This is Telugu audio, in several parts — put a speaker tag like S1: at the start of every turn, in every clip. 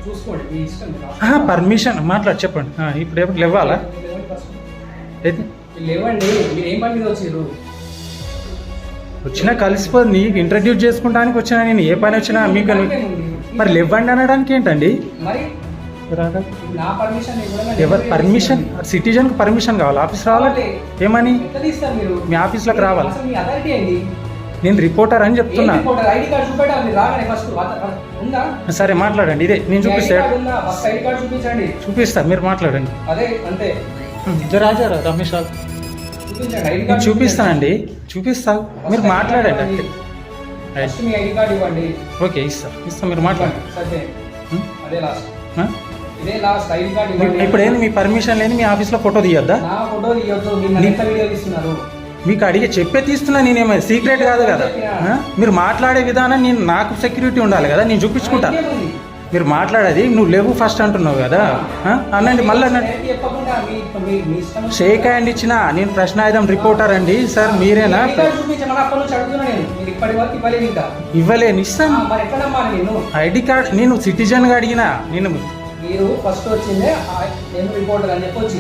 S1: చూసుకోండి మీ ఇష్టం.
S2: పర్మిషన్ మాట్లాడి చెప్పండి. ఇప్పుడు ఎప్పుడు లేవాలా? అయితే
S1: లేవండి, మీరు ఏం పని మీద వచ్చారు?
S2: వచ్చినా కలిసిపోదు. నీకు ఇంట్రడ్యూస్ చేసుకుంటానికి వచ్చినా నేను. ఏ పని వచ్చినా మీకు మరి లేవండి అనడానికి ఏంటండి?
S1: మరి నా పర్మిషన్
S2: ఎవరు పర్మిషన్? సిటిజన్కి పర్మిషన్ కావాలి, ఆఫీస్ రావాలి. ఏమని?
S1: మీరు
S2: మీ ఆఫీస్లోకి రావాలి.
S1: మీ అథారిటీ ఏంటి?
S2: నేను రిపోర్టర్ అని చెప్తున్నా.
S1: ఐడి కార్డ్ చూపెట్టాలి, మీరు రాగానే ఫస్ట్ ఉందా?
S2: సరే మాట్లాడండి. ఇదే నేను చూపిస్తాను.
S1: ఐడి కార్డ్ చూపించండి.
S2: చూపిస్తా, మీరు మాట్లాడండి.
S1: అదే అంతే.
S2: రాజా రమేష్ రావు
S1: చూపించండి ఐడి
S2: నేను
S1: కార్డ్.
S2: చూపిస్తానండి, చూపిస్తా. మీరు మాట్లాడండి అంతే.
S1: ఫస్ట్ మీ ఐడి కార్డ్ ఇవ్వండి.
S2: ఓకే, ఇస్తా మీరు మాట్లాడండి.
S1: సరే, అదే లాస్ట్. ఇదే లాస్ట్ ఐడి కార్డ్ ఇవ్వండి.
S2: ఇప్పుడు ఏంది మీ పర్మిషన్ లేని మీ ఆఫీస్లో ఫోటో తీయొద్దా?
S1: నా ఫోటో తీయొద్దు, మీరు ఎంత వీడియో తీస్తున్నారు?
S2: మీకు అడిగే చెప్పే తీస్తున్నా. నేనేమైనా సీక్రెట్ కాదు కదా. మీరు మాట్లాడే విధానం నేను నాకు సెక్యూరిటీ ఉండాలి కదా, నేను చూపించుకుంటా. మీరు మాట్లాడేది నువ్వు లేవు ఫస్ట్ అంటున్నావు కదా. అనండి మళ్ళీ అనండి. షేక్ హ్యాండ్ ఇచ్చిన నేను ప్రశ్నాయుధం రిపోర్టర్ అండి. సార్ మీరేనా? ఇవ్వలేను, ఇస్తాను. ఐడి కార్డ్ నేను సిటిజన్గా అడిగినా. నేను
S1: మీరు ఫస్ట్ వచ్చిందే నేను రిపోర్టర్ అని చెప్పొచ్చు.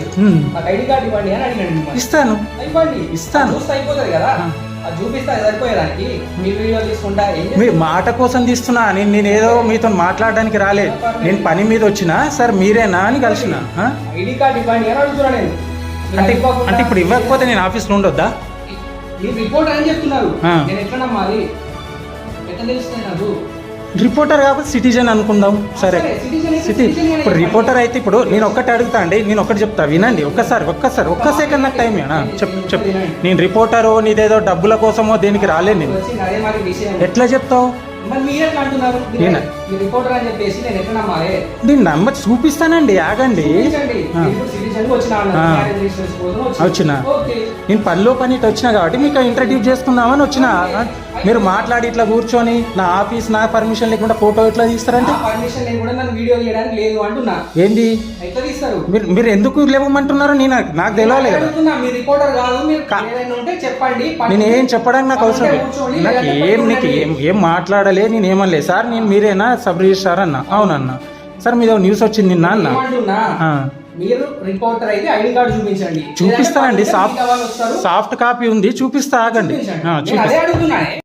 S1: ఐడి కార్డ్ ఇవ్వండి అని అడిగినాడు.
S2: ఇస్తాను,
S1: ఇవ్వండి.
S2: ఇస్తాను.
S1: చూస్తే అయిపోతుంది కదా, అది చూపిస్తే సరిపోయేదానికి. మీ వీడియో తీసుకుంటా
S2: మీ మాట కోసం తీస్తున్నా. నేను ఏదో మీతో మాట్లాడడానికి రాలేదు. నేను పని మీద వచ్చిన. సార్ మీరేనా అని కలిసిన.
S1: ఐడి కార్డ్ ఇవ్వండి అని అడుగుతున్నా నేను.
S2: అంటే ఇప్పుడు ఇవ్వకపోతే నేను ఆఫీస్లో ఉండొద్దా?
S1: మీరు రిపోర్టర్ అని చెప్తున్నారు, నేను ఎట్లా నమ్మాలి? ఎట్లా తెలుస్తుంది నాకు?
S2: రిపోర్టర్ కాబట్టి సిటిజన్ అనుకుందాం. సరే, ఇప్పుడు రిపోర్టర్ అయితే ఇప్పుడు నేను ఒక్కటి అడుగుతా అండి. నేను ఒక్కటి చెప్తా, వినండి. ఒక్క సెకండ్ నాకు టైం చెప్పు. నేను రిపోర్టరో నీదేదో డబ్బుల కోసమో దేనికి రాలేదు. నేను ఎట్లా చెప్తావు? నేను నంబర్ చూపిస్తానండి, ఆగండి. వచ్చిన నేను పనిలో పని ఇట్లా వచ్చినా కాబట్టి మీకు ఇంట్రడ్యూస్ చేసుకుందామని వచ్చిన. మీరు మాట్లాడి ఇట్లా కూర్చొని నా ఆఫీస్ నా పర్మిషన్ లేకుండా ఫోటో ఎట్లా తీస్తారంటే ఏంది? మీరు ఎందుకు లేవమంటున్నారు? నాకు తెలియాలి కదా. నేను ఏం చెప్పడానికి నాకు అవసరం లేదు. నీకు ఏం మాట్లాడలే, నేను ఏమనలేదు. సార్ నేను మీరేనా సబ్ రిజిస్ట్రార్ అన్న? అవునన్నా. సార్ మీద న్యూస్ వచ్చింది నిన్న అన్న.
S1: మీరు రిపోర్టర్ అయితే ఐడి కార్డు చూపించండి.
S2: చూపిస్తానండి, సాఫ్ట్ కాపీ ఉంది, చూపిస్తా. ఆగండి, చూపిస్తా.